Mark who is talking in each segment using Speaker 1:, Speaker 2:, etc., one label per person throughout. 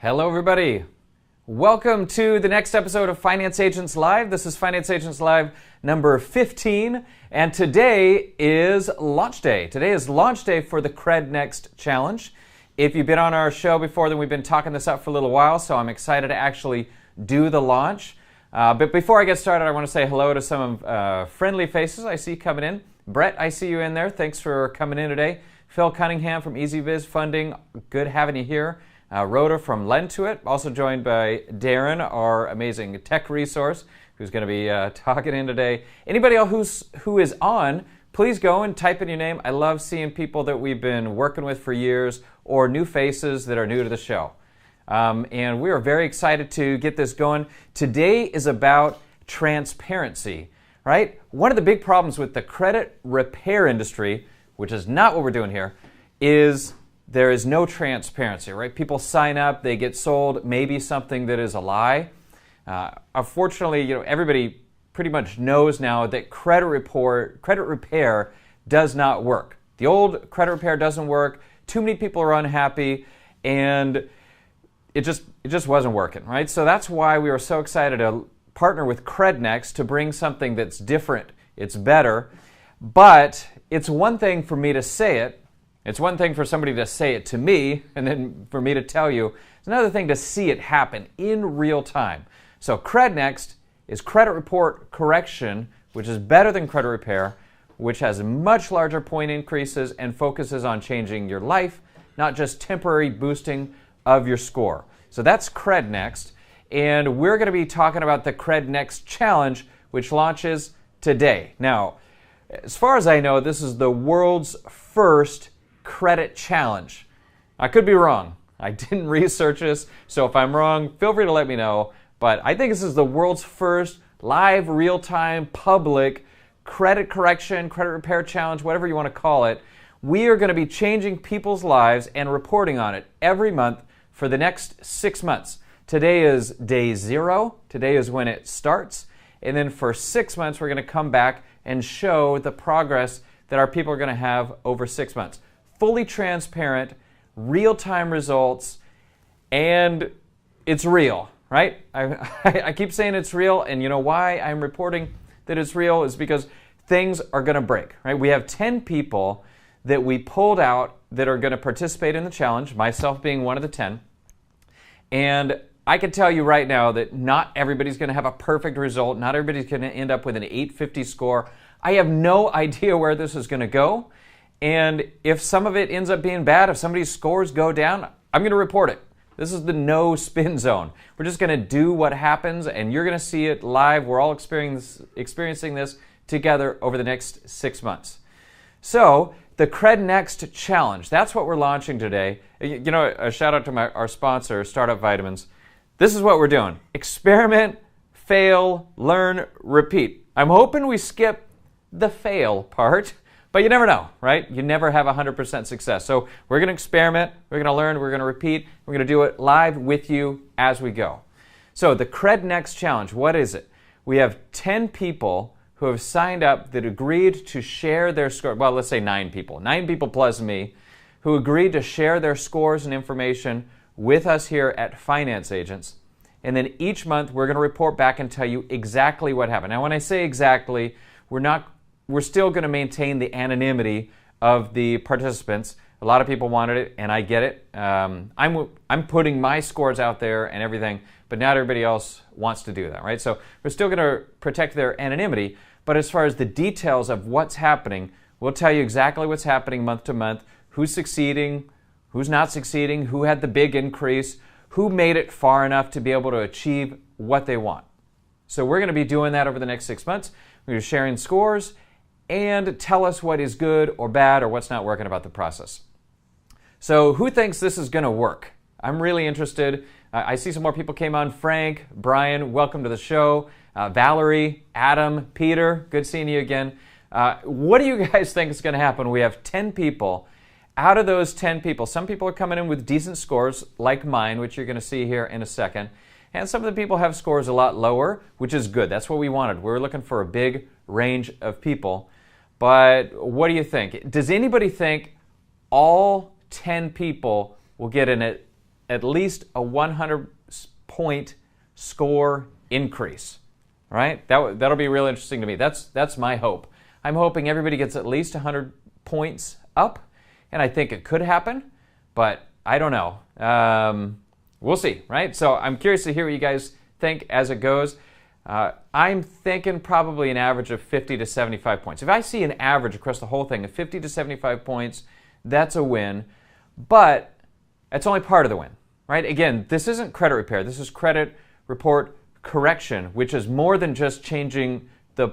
Speaker 1: Hello, everybody. Welcome to the next episode of Finance Agents Live. This is Finance Agents Live number 15, and today is launch day. Today is launch day for the CredNext challenge. If you've been on our show before, then we've been talking this up for a little while, so I'm excited to actually do the launch. But before I get started, I want to say hello to some friendly faces I see coming in. Brett, I see you in there. Thanks for coming in today. Phil Cunningham from EasyViz Funding. Good having you here. Rhoda from Lend to It, also joined by Darren, our amazing tech resource, who's going to be talking in today. Anybody else who is on, please go and type in your name. I love seeing people that we've been working with for years or new faces that are new to the show. And we are very excited to get this going. Today is about transparency, right? One of the big problems with the credit repair industry, which is not what we're doing here, is there is no transparency, right? People sign up, they get sold maybe something that is a lie. Unfortunately, everybody pretty much knows now that credit repair does not work. The old credit repair doesn't work. Too many people are unhappy, and it just wasn't working, right? So that's why we were so excited to partner with CredNext to bring something that's different. It's better, but it's one thing for me to say it. It's one thing for somebody to say it to me, and then for me to tell you. It's another thing to see it happen in real time. So CredNext is credit report correction, which is better than credit repair, which has much larger point increases and focuses on changing your life, not just temporary boosting of your score. So that's CredNext, and we're going to be talking about the CredNext challenge, which launches today. Now, as far as I know, this is the world's first credit challenge. I could be wrong. I didn't research this, so if I'm wrong, feel free to let me know. But I think this is the world's first live, real-time, public credit correction, credit repair challenge, whatever you want to call it. We are going to be changing people's lives and reporting on it every month for the next 6 months. Today is day 0. Today is when it starts. And then for 6 months, we're going to come back and show the progress that our people are going to have over 6 months. Fully transparent, real-time results, and it's real, right? I keep saying it's real, and you know why I'm reporting that it's real is because things are going to break, right? We have 10 people that we pulled out that are going to participate in the challenge, myself being one of the 10, and I can tell you right now that not everybody's going to have a perfect result. Not everybody's going to end up with an 850 score. I have no idea where this is going to go. And if some of it ends up being bad, if somebody's scores go down, I'm going to report it. This is the no spin zone. We're just going to do what happens, and you're going to see it live. We're all experiencing this together over the next 6 months. So the CredNext challenge, that's what we're launching today. A shout out to our sponsor, Startup Vitamins. This is what we're doing. Experiment, fail, learn, repeat. I'm hoping we skip the fail part. But you never know, right? You never have 100% success. So we're going to experiment, we're going to learn, we're going to repeat, we're going to do it live with you as we go. So the CredNext challenge, what is it? We have 10 people who have signed up that agreed to share their score. Well, let's say 9 people. 9 people plus me who agreed to share their scores and information with us here at Finance Agents. And then each month we're going to report back and tell you exactly what happened. Now, when I say exactly, we're still going to maintain the anonymity of the participants. A lot of people wanted it, and I get it. I'm putting my scores out there and everything, but not everybody else wants to do that, right? So we're still going to protect their anonymity, but as far as the details of what's happening, we'll tell you exactly what's happening month to month, who's succeeding, who's not succeeding, who had the big increase, who made it far enough to be able to achieve what they want. So we're going to be doing that over the next 6 months. We're sharing scores and tell us what is good or bad or what's not working about the process. So who thinks this is going to work? I'm really interested. I see some more people came on. Frank, Brian, welcome to the show. Valerie, Adam, Peter, good seeing you again. What do you guys think is going to happen? We have 10 people. Out of those 10 people, some people are coming in with decent scores like mine, which you're going to see here in a second. And some of the people have scores a lot lower, which is good. That's what we wanted. We were looking for a big range of people. But what do you think? Does anybody think all 10 people will get an at least a 100-point score increase. Right? That'll be real interesting to me. That's my hope. I'm hoping everybody gets at least 100 points up, and I think it could happen, but I don't know. We'll see, right? So I'm curious to hear what you guys think as it goes. I'm thinking probably an average of 50 to 75 points. If I see an average across the whole thing of 50 to 75 points, that's a win, but that's only part of the win, right? Again, this isn't credit repair. This is credit report correction, which is more than just changing the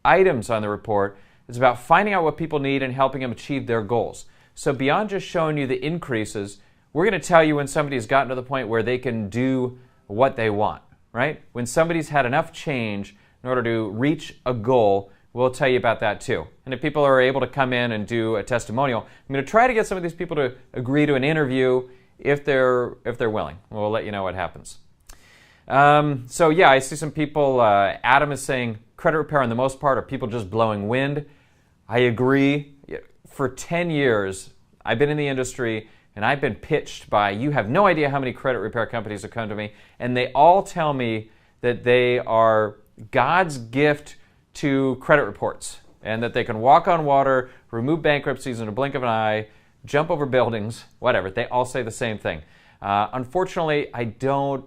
Speaker 1: items on the report. It's about finding out what people need and helping them achieve their goals. So beyond just showing you the increases, we're going to tell you when somebody's gotten to the point where they can do what they want, right? When somebody's had enough change in order to reach a goal, we'll tell you about that too. And if people are able to come in and do a testimonial, I'm going to try to get some of these people to agree to an interview if they're willing. We'll let you know what happens. So yeah, I see some people, Adam is saying credit repair on the most part are people just blowing wind. I agree. For 10 years, I've been in the industry and I've been pitched by, you have no idea how many credit repair companies have come to me, and they all tell me that they are God's gift to credit reports and that they can walk on water, remove bankruptcies in a blink of an eye, jump over buildings, whatever. They all say the same thing. Unfortunately, I don't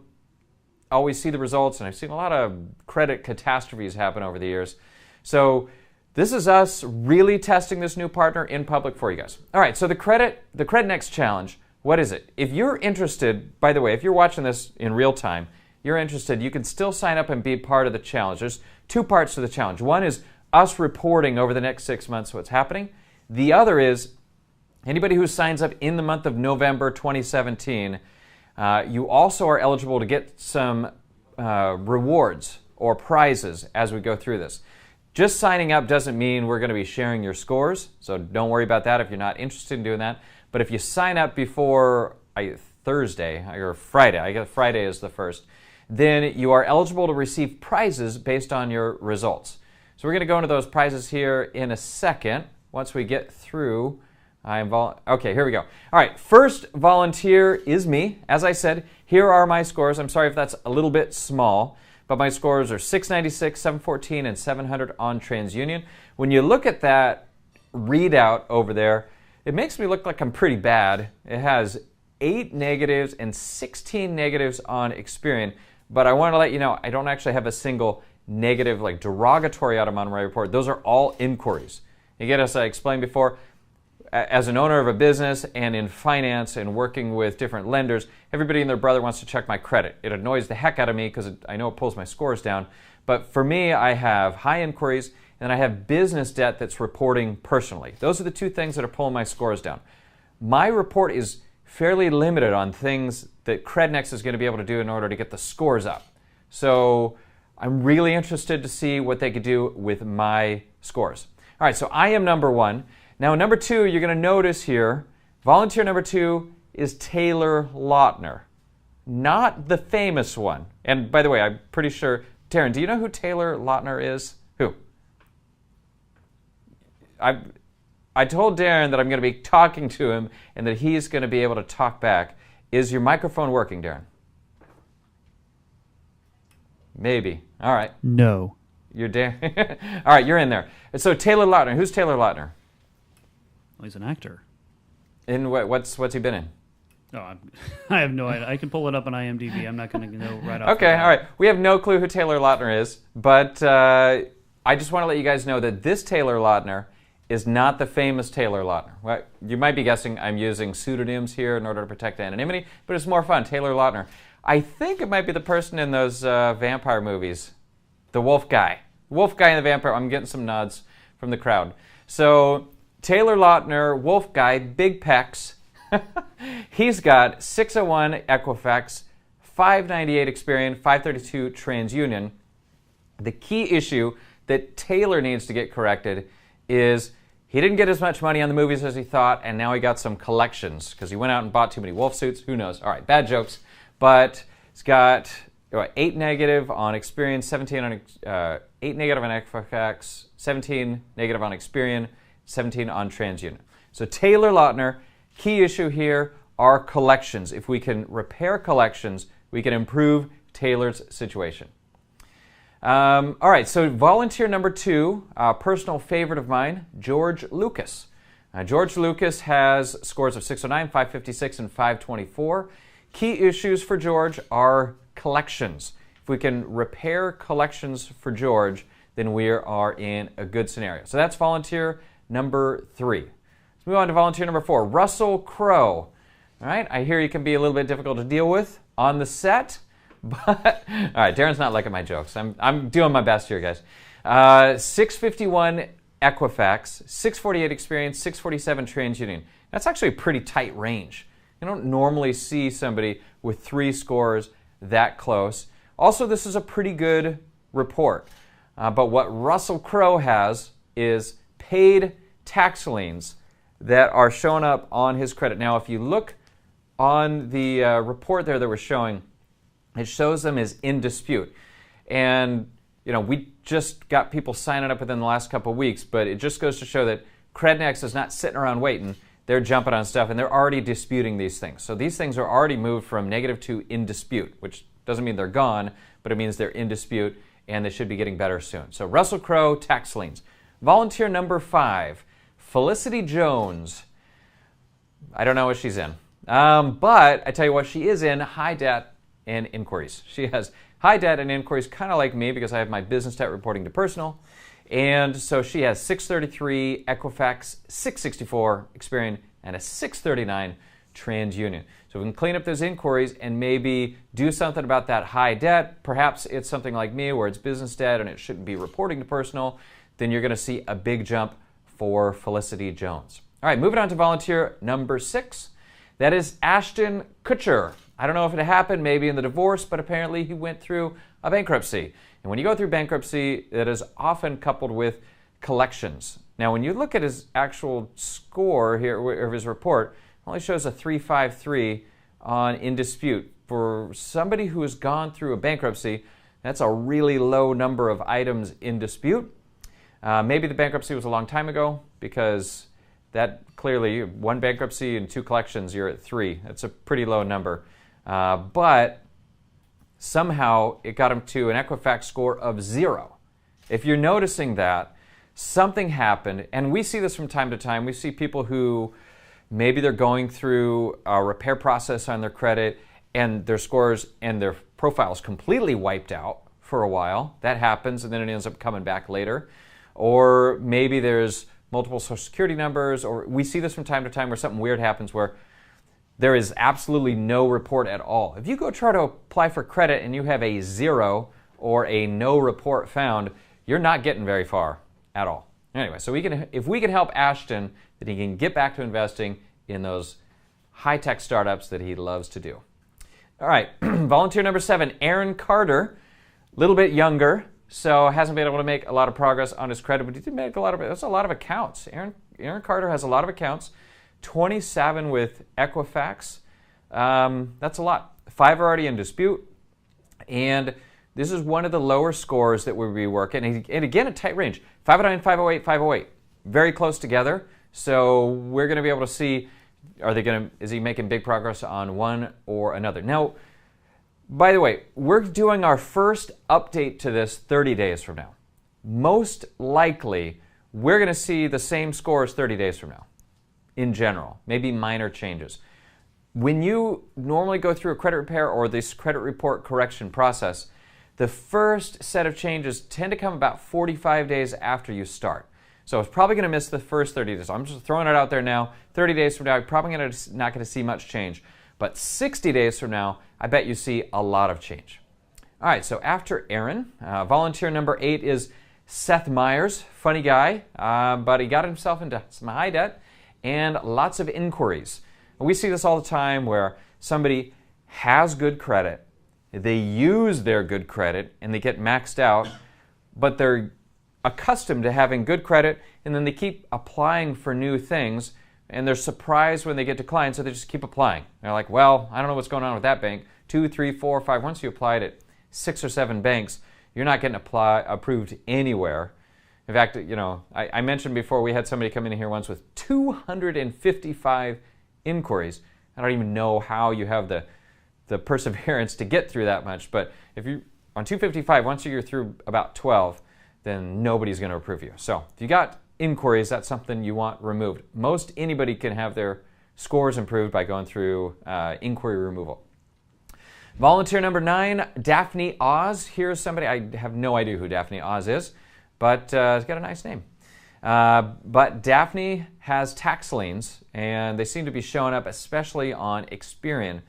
Speaker 1: always see the results, and I've seen a lot of credit catastrophes happen over the years. So this is us really testing this new partner in public for you guys. All right, so the CredNext challenge, what is it? If you're interested, by the way, if you're watching this in real time, you're interested, you can still sign up and be part of the challenge. There's two parts to the challenge. One is us reporting over the next 6 months what's happening. The other is anybody who signs up in the month of November 2017, you also are eligible to get some rewards or prizes as we go through this. Just signing up doesn't mean we're going to be sharing your scores, so don't worry about that if you're not interested in doing that. But if you sign up before Thursday or Friday, I guess Friday is the first, then you are eligible to receive prizes based on your results. So we're going to go into those prizes here in a second once we get through. Okay, here we go. All right, first volunteer is me. As I said, here are my scores. I'm sorry if that's a little bit small, but my scores are 696, 714, and 700 on TransUnion. When you look at that readout over there, it makes me look like I'm pretty bad. It has 8 negatives and 16 negatives on Experian, but I want to let you know I don't actually have a single negative, like derogatory item on my report. Those are all inquiries. Again, as I explained before, as an owner of a business and in finance and working with different lenders, everybody and their brother wants to check my credit. It annoys the heck out of me because I know it pulls my scores down. But for me, I have high inquiries and I have business debt that's reporting personally. Those are the two things that are pulling my scores down. My report is fairly limited on things that CredNext is going to be able to do in order to get the scores up. So I'm really interested to see what they could do with my scores. All right, so I am number 1. Now, number 2, you're going to notice here, volunteer number 2 is Taylor Lautner, not the famous one. And by the way, I'm pretty sure, Taryn, do you know who Taylor Lautner is? Who? I told Darren that I'm going to be talking to him and that he's going to be able to talk back. Is your microphone working, Darren? Maybe. All right.
Speaker 2: No.
Speaker 1: You're Darren. All right, you're in there. So Taylor Lautner. Who's Taylor Lautner?
Speaker 2: Well, he's an actor.
Speaker 1: In what's he been in?
Speaker 2: Oh, I have no idea. I can pull it up on IMDb. I'm not going to know right off.
Speaker 1: Okay, all right. We have no clue who Taylor Lautner is, but I just want to let you guys know that this Taylor Lautner is not the famous Taylor Lautner. Well, you might be guessing I'm using pseudonyms here in order to protect anonymity, but it's more fun. Taylor Lautner. I think it might be the person in those vampire movies, the wolf guy. Wolf guy and the vampire. I'm getting some nods from the crowd. So Taylor Lautner, wolf guy, big pecs. He's got 601 Equifax, 598 Experian, 532 TransUnion. The key issue that Taylor needs to get corrected is he didn't get as much money on the movies as he thought, and now he got some collections because he went out and bought too many wolf suits. Who knows? All right, bad jokes. But he's got 8 negative on Experian, 17 on 8 negative on Equifax, 17 negative on Experian, 17 on TransUnion. So Taylor Lautner, key issue here, are collections. If we can repair collections, we can improve Taylor's situation. All right, so volunteer number 2, a personal favorite of mine, George Lucas. George Lucas has scores of 609, 556, and 524. Key issues for George are collections. If we can repair collections for George, then we are in a good scenario. So that's volunteer number 3. Let's move on to volunteer number 4, Russell Crowe. All right, I hear you can be a little bit difficult to deal with on the set, but all right, Darren's not liking my jokes. I'm doing my best here, guys. 651 Equifax, 648 Experience, 647 TransUnion. That's actually a pretty tight range. You don't normally see somebody with 3 scores that close. Also, this is a pretty good report. But what Russell Crowe has is paid tax liens that are showing up on his credit. Now, if you look on the report there that we're showing, it shows them as in dispute. And we just got people signing up within the last couple of weeks, but it just goes to show that CredNext is not sitting around waiting. They're jumping on stuff, and they're already disputing these things. So these things are already moved from negative to in dispute, which doesn't mean they're gone, but it means they're in dispute, and they should be getting better soon. So Russell Crowe, tax liens. Volunteer number 5, Felicity Jones. I don't know what she's in, but I tell you what, she is in high debt and inquiries. She has high debt and inquiries, kind of like me, because I have my business debt reporting to personal. And so she has 633 Equifax, 664 Experian, and a 639 TransUnion. So we can clean up those inquiries and maybe do something about that high debt. Perhaps it's something like me where it's business debt and it shouldn't be reporting to personal. Then you're going to see a big jump for Felicity Jones. All right, moving on to volunteer number 6. That is Ashton Kutcher. I don't know if it happened maybe in the divorce, but apparently he went through a bankruptcy. And when you go through bankruptcy, it is often coupled with collections. Now, when you look at his actual score here, of his report, it only shows a 353 on in dispute. For somebody who has gone through a bankruptcy, that's a really low number of items in dispute. Maybe the bankruptcy was a long time ago, because that clearly, 1 bankruptcy and 2 collections, you're at 3. That's a pretty low number. But somehow it got him to an Equifax score of 0. If you're noticing that, something happened, and we see this from time to time. We see people who maybe they're going through a repair process on their credit, and their scores and their profiles completely wiped out for a while. That happens, and then it ends up coming back later. Or maybe there's multiple Social Security numbers, or we see this from time to time where something weird happens where there is absolutely no report at all. If you go try to apply for credit and you have a 0 or a no report found, you're not getting very far at all. Anyway, so if we can help Ashton, then he can get back to investing in those high-tech startups that he loves to do. All right, volunteer number 7, Aaron Carter, a little bit younger, so hasn't been able to make a lot of progress on his credit, but he did make that's a lot of accounts. Aaron Carter has a lot of accounts, 27 with Equifax. That's a lot. 5 are already in dispute, and this is one of the lower scores that we'll be working. And again, a tight range, 509, 508, 508, very close together. So we're going to be able to see, is he making big progress on one or another? Now, by the way, we're doing our first update to this 30 days from now. Most likely, we're going to see the same scores 30 days from now, in general, maybe minor changes. When you normally go through a credit repair or this credit report correction process, the first set of changes tend to come about 45 days after you start. So it's probably going to miss the first 30 days. I'm just throwing it out there now. 30 days from now, you're probably not going to see much change. But 60 days from now, I bet you see a lot of change. All right, so after Aaron, volunteer number 8 is Seth Myers. Funny guy, but he got himself into some high debt and lots of inquiries. We see this all the time where somebody has good credit, they use their good credit, and they get maxed out, but they're accustomed to having good credit, and then they keep applying for new things, and they're surprised when they get declined, so they just keep applying. They're like, well, I don't know what's going on with that bank. 2, 3, 4, 5. Once you applied at 6 or 7 banks, you're not getting approved anywhere. In fact, I mentioned before we had somebody come in here once with 255 inquiries. I don't even know how you have the perseverance to get through that much. But if you on 255, once you're through about 12, then nobody's going to approve you. So if you got inquiries, that's something you want removed. Most anybody can have their scores improved by going through inquiry removal. Volunteer number 9, Daphne Oz. Here's somebody, I have no idea who Daphne Oz is, but it's got a nice name. But Daphne has tax liens, and they seem to be showing up especially on Experian.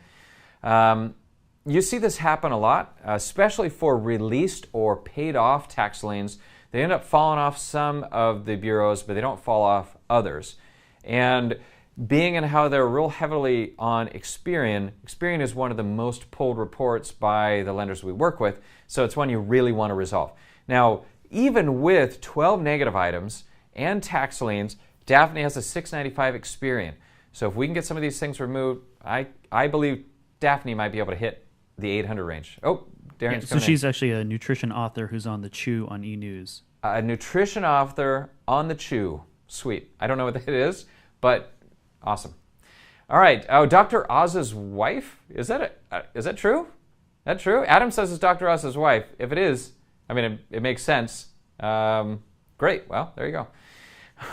Speaker 1: You see this happen a lot, especially for released or paid off tax liens. They end up falling off some of the bureaus, but they don't fall off others. And being in how they're real heavily on Experian, Experian is one of the most pulled reports by the lenders we work with, so it's one you really want to resolve. Now, even with 12 negative items and tax liens, Daphne has a 695 Experian. So if we can get some of these things removed, I believe Daphne might be able to hit the 800 range. Oh, Darren's
Speaker 2: so she's actually a nutrition author who's on the Chew on E-News.
Speaker 1: A nutrition author on the Chew. Sweet. I don't know what that is, but awesome. All right. Oh, Dr. Oz's wife? Is that true? That true? Adam says it's Dr. Oz's wife. If it is, I mean, it makes sense. Great. Well, there you go.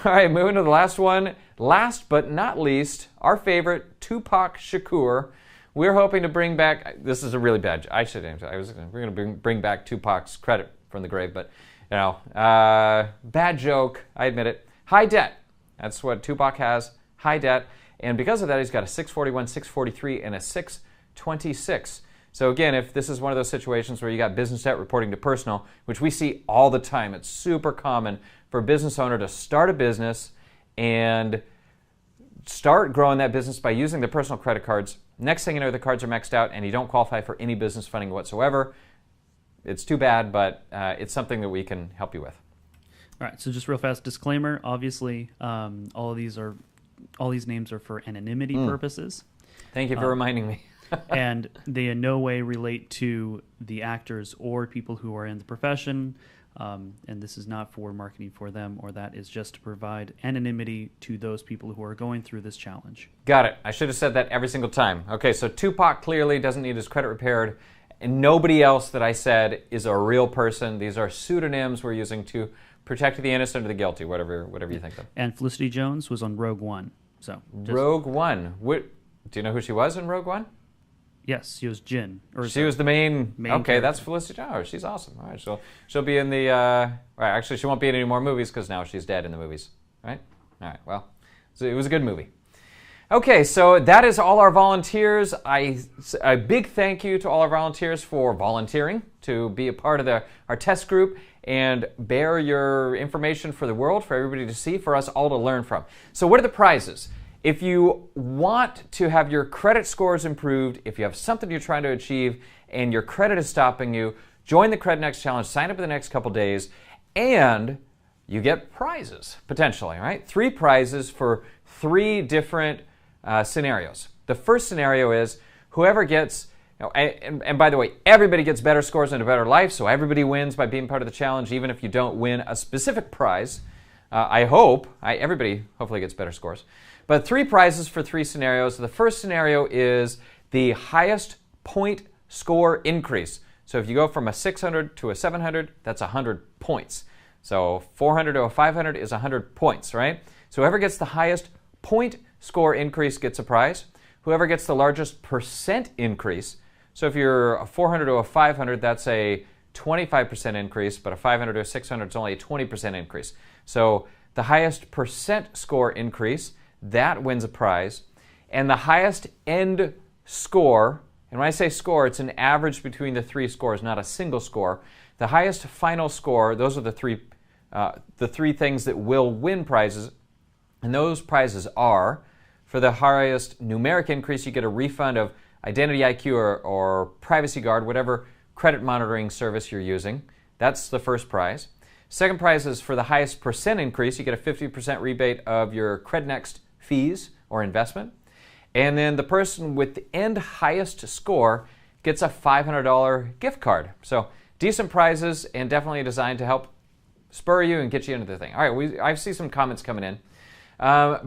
Speaker 1: All right, moving to the last one. Last but not least, our favorite, Tupac Shakur. We're hoping to bring back, this is a really bad, we're going to bring back Tupac's credit from the grave, but, you know, bad joke, I admit it. High debt, that's what Tupac has, high debt, and because of that, he's got a 641, 643, and a 626. So again, if this is one of those situations where you got business debt reporting to personal, which we see all the time, it's super common for a business owner to start a business and start growing that business by using the personal credit cards. Next thing you know, the cards are maxed out and you don't qualify for any business funding whatsoever. It's too bad, but it's something that we can help you with.
Speaker 2: All right, so just real fast disclaimer. Obviously, all these names are for anonymity purposes.
Speaker 1: Thank you for reminding me.
Speaker 2: And they in no way relate to the actors or people who are in the profession. And this is not for marketing for them, or that is just to provide anonymity to those people who are going through this challenge.
Speaker 1: Got it. I should have said that every single time. Okay, so Tupac clearly doesn't need his credit repaired, and nobody else that I said is a real person. These are pseudonyms we're using to protect the innocent or the guilty, whatever you think of.
Speaker 2: And Felicity Jones was on Rogue One. So
Speaker 1: Rogue One. Do you know who she was in Rogue One?
Speaker 2: Yes, she was Jin.
Speaker 1: She was the main okay,
Speaker 2: character.
Speaker 1: That's Felicity Jones. Oh, she's awesome. All right, she'll be in the. Actually, she won't be in any more movies because now she's dead in the movies. Right? All right. Well, so it was a good movie. Okay, so that is all our volunteers. A big thank you to all our volunteers for volunteering to be a part of our test group and bear your information for the world, for everybody to see, for us all to learn from. So what are the prizes? If you want to have your credit scores improved, if you have something you're trying to achieve and your credit is stopping you, join the CredNext Challenge, sign up in the next couple days, and you get prizes, potentially, right? 3 prizes for 3 different scenarios. The first scenario is whoever gets, and by the way, everybody gets better scores and a better life, so everybody wins by being part of the challenge, even if you don't win a specific prize. Everybody hopefully gets better scores. But 3 prizes for 3 scenarios. The first scenario is the highest point score increase. So if you go from a 600 to a 700, that's 100 points. So 400 to a 500 is 100 points, right? So whoever gets the highest point score increase gets a prize. Whoever gets the largest percent increase, so if you're a 400 to a 500, that's a 25% increase, but a 500 to a 600 is only a 20% increase. So the highest percent score increase, that wins a prize. And the highest end score, and when I say score, it's an average between the 3 scores, not a single score. The highest final score, those are the three things that will win prizes. And those prizes are, for the highest numeric increase, you get a refund of Identity IQ or Privacy Guard, whatever credit monitoring service you're using. That's the first prize. Second prize is for the highest percent increase. You get a 50% rebate of your CredNext fees or investment. And then the person with the end highest score gets a $500 gift card. So decent prizes and definitely designed to help spur you and get you into the thing. All right, I see some comments coming in.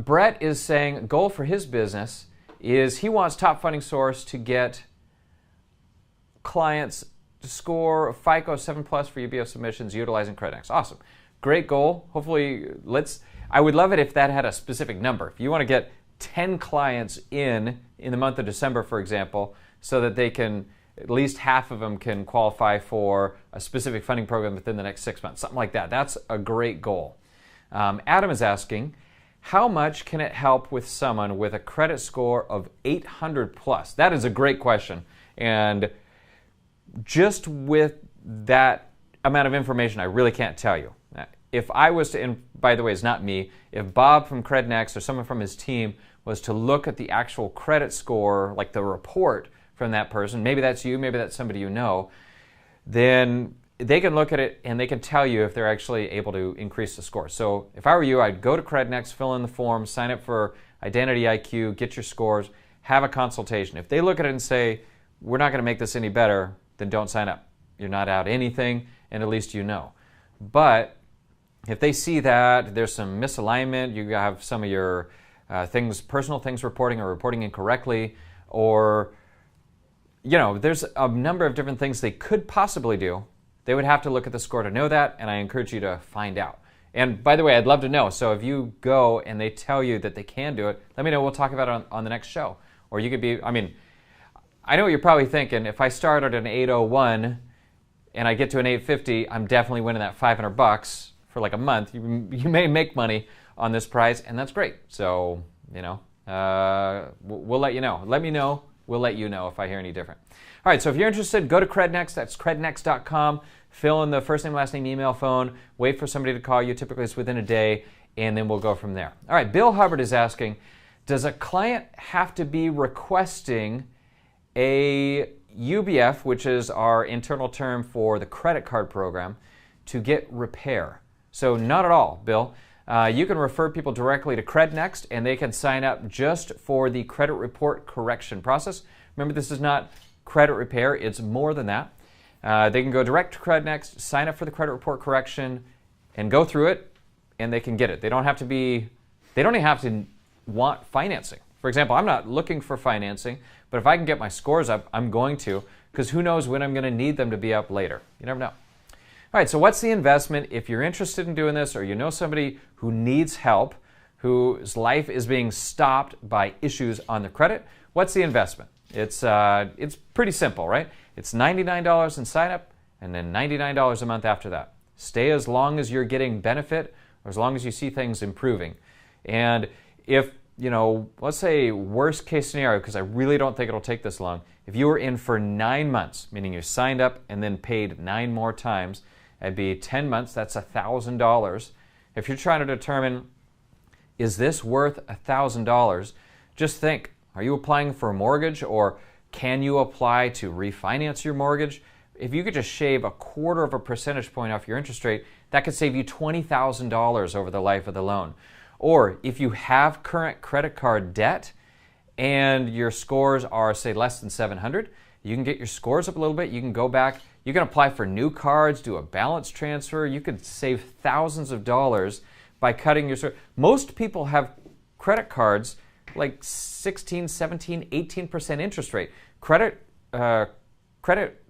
Speaker 1: Brett is saying goal for his business is he wants Top Funding Source to get clients to score a FICO 7 plus for UBO submissions utilizing CredNext. Awesome. Great goal. Hopefully, I would love it if that had a specific number. If you want to get 10 clients in the month of December, for example, so that they can, at least half of them can qualify for a specific funding program within the next 6 months, something like that. That's a great goal. Adam is asking, how much can it help with someone with a credit score of 800 plus? That is a great question. And just with that amount of information, I really can't tell you. If I was to, and by the way, it's not me, if Bob from CredNext or someone from his team was to look at the actual credit score, like the report from that person, maybe that's you, maybe that's somebody you know, then they can look at it and they can tell you if they're actually able to increase the score. So if I were you, I'd go to CredNext, fill in the form, sign up for Identity IQ, get your scores, have a consultation. If they look at it and say, we're not going to make this any better, then don't sign up. You're not out anything, and at least you know. But if they see that there's some misalignment, you have some of your personal things reporting or reporting incorrectly, or there's a number of different things they could possibly do. They would have to look at the score to know that, and I encourage you to find out. And by the way, I'd love to know. So if you go and they tell you that they can do it, let me know. We'll talk about it on the next show. Or you could be, I know what you're probably thinking. If I start at an 801 and I get to an 850, I'm definitely winning that $500 for like a month. You may make money on this prize, and that's great. So, we'll let you know. Let me know. We'll let you know if I hear any different. All right, so if you're interested, go to CredNext. That's crednext.com. Fill in the first name, last name, email, phone. Wait for somebody to call you. Typically, it's within a day, and then we'll go from there. All right, Bill Hubbard is asking, does a client have to be requesting a UBF, which is our internal term for the credit card program, to get repair? So not at all, Bill. You can refer people directly to CredNext, and they can sign up just for the credit report correction process. Remember, this is not credit repair. It's more than that. They can go direct to CredNext, sign up for the credit report correction, and go through it, and they can get it. They don't even have to want financing. For example, I'm not looking for financing, but if I can get my scores up, I'm going to, because who knows when I'm going to need them to be up later. You never know. All right, so what's the investment? If you're interested in doing this, or you know somebody who needs help, whose life is being stopped by issues on their credit, what's the investment? It's pretty simple, right? It's $99 in sign up, and then $99 a month after that. Stay as long as you're getting benefit, or as long as you see things improving. And if, let's say worst case scenario, because I really don't think it'll take this long, if you were in for 9 months, meaning you signed up and then paid 9 more times, it'd be 10 months, that's $1,000. If you're trying to determine, is this worth $1,000, just think, are you applying for a mortgage, or can you apply to refinance your mortgage? If you could just shave 1/4 of a percentage point off your interest rate, that could save you $20,000 over the life of the loan. Or if you have current credit card debt and your scores are, say, less than 700, you can get your scores up a little bit. You can go back. You can apply for new cards, do a balance transfer. You could save thousands of dollars by cutting your score. Most people have credit cards like 16, 17, 18% interest rate. Credit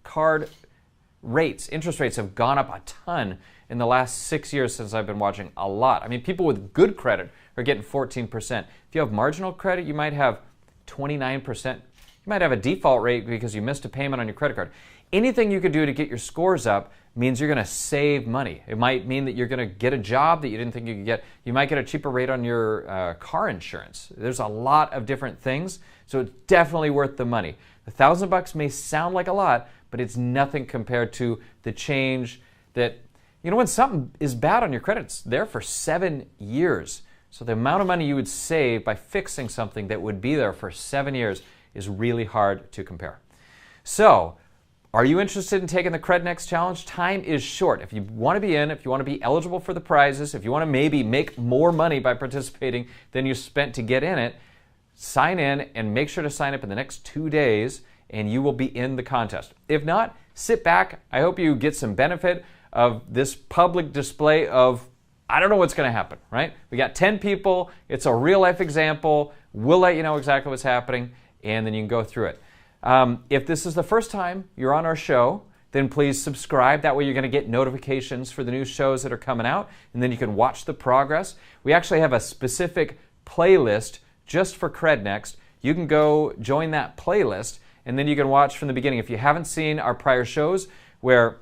Speaker 1: card rates, interest rates have gone up a ton in the last 6 years since I've been watching, a lot. People with good credit are getting 14%. If you have marginal credit, you might have 29%. You might have a default rate because you missed a payment on your credit card. Anything you could do to get your scores up means you're going to save money. It might mean that you're going to get a job that you didn't think you could get. You might get a cheaper rate on your car insurance. There's a lot of different things, so it's definitely worth the money. $1,000 may sound like a lot, but it's nothing compared to the change that, when something is bad on your credit, it's there for 7 years. So the amount of money you would save by fixing something that would be there for 7 years is really hard to compare. So, are you interested in taking the CredNext challenge? Time is short. If you want to be in, if you want to be eligible for the prizes, if you want to maybe make more money by participating than you spent to get in it, sign in and make sure to sign up in the next 2 days and you will be in the contest. If not, sit back. I hope you get some benefit of this public display of, I don't know what's going to happen, right? We got 10 people. It's a real life example. We'll let you know exactly what's happening, and then you can go through it. If this is the first time you're on our show, then please subscribe. That way you're going to get notifications for the new shows that are coming out, and then you can watch the progress. We actually have a specific playlist just for CredNext. You can go join that playlist, and then you can watch from the beginning. If you haven't seen our prior shows, where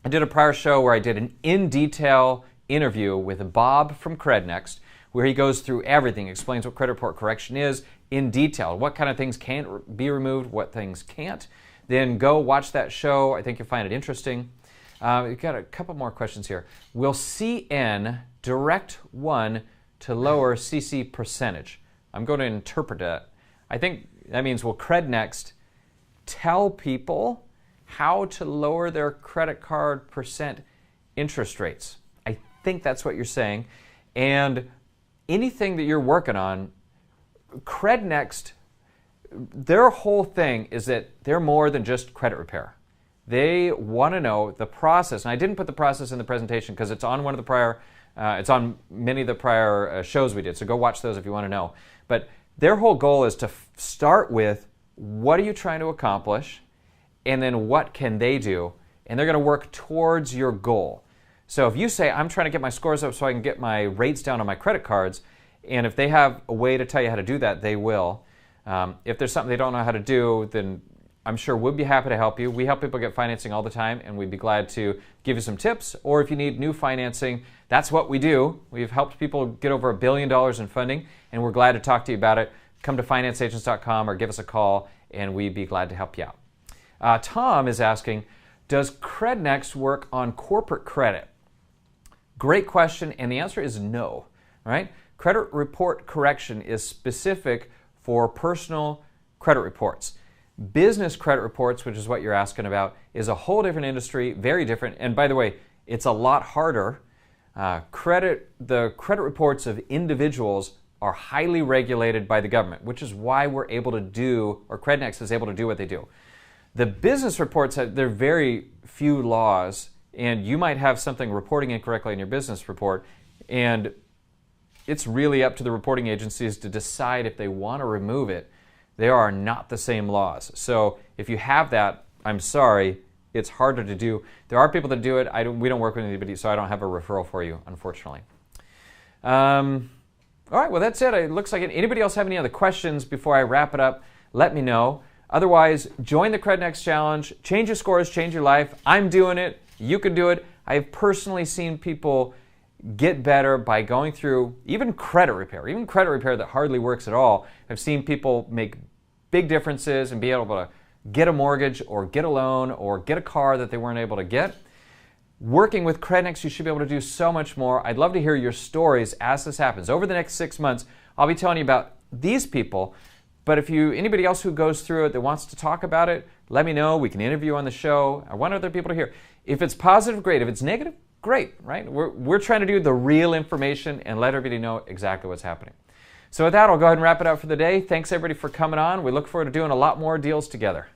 Speaker 1: I did a prior show where I did an in-detail interview with Bob from CredNext, where he goes through everything, explains what credit report correction is in detail, what kind of things can be removed, what things can't. Then go watch that show. I think you'll find it interesting. We've got a couple more questions here. Will CN direct one to lower CC percentage? I'm going to interpret that. I think that means, will CredNext tell people how to lower their credit card percent interest rates? I think that's what you're saying. And anything that you're working on, CredNext, their whole thing is that they're more than just credit repair. They want to know the process. And I didn't put the process in the presentation because it's on one of the prior, it's on many of the prior shows we did. So go watch those if you want to know. But their whole goal is to start with, what are you trying to accomplish? And then what can they do? And they're going to work towards your goal. So if you say, I'm trying to get my scores up so I can get my rates down on my credit cards, and if they have a way to tell you how to do that, they will. If there's something they don't know how to do, then I'm sure we'd be happy to help you. We help people get financing all the time, and we'd be glad to give you some tips. Or if you need new financing, that's what we do. We've helped people get over $1 billion in funding, and we're glad to talk to you about it. Come to financeagents.com or give us a call, and we'd be glad to help you out. Tom is asking, does CredNext work on corporate credit? Great question, and the answer is no. Right? Credit report correction is specific for personal credit reports. Business credit reports, which is what you're asking about, is a whole different industry, very different. And by the way, it's a lot harder. The credit reports of individuals are highly regulated by the government, which is why we're able to do, or CredNext is able to do what they do. The business reports, there are very few laws, and you might have something reporting incorrectly in your business report, and it's really up to the reporting agencies to decide if they want to remove it. There are not the same laws. So if you have that, I'm sorry, it's harder to do. There are people that do it. We don't work with anybody, so I don't have a referral for you, unfortunately. All right, well, that's it. It looks like it. Anybody else have any other questions before I wrap it up? Let me know. Otherwise, join the CredNext Challenge. Change your scores, change your life. I'm doing it. You can do it. I have personally seen people get better by going through even credit repair that hardly works at all. I've seen people make big differences and be able to get a mortgage or get a loan or get a car that they weren't able to get. Working with CredNext, you should be able to do so much more. I'd love to hear your stories as this happens. Over the next 6 months, I'll be telling you about these people. But if anybody else who goes through it that wants to talk about it, let me know. We can interview on the show. I want other people to hear. If it's positive, great. If it's negative, great, right? We're trying to do the real information and let everybody know exactly what's happening. So with that, I'll go ahead and wrap it up for the day. Thanks everybody for coming on. We look forward to doing a lot more deals together.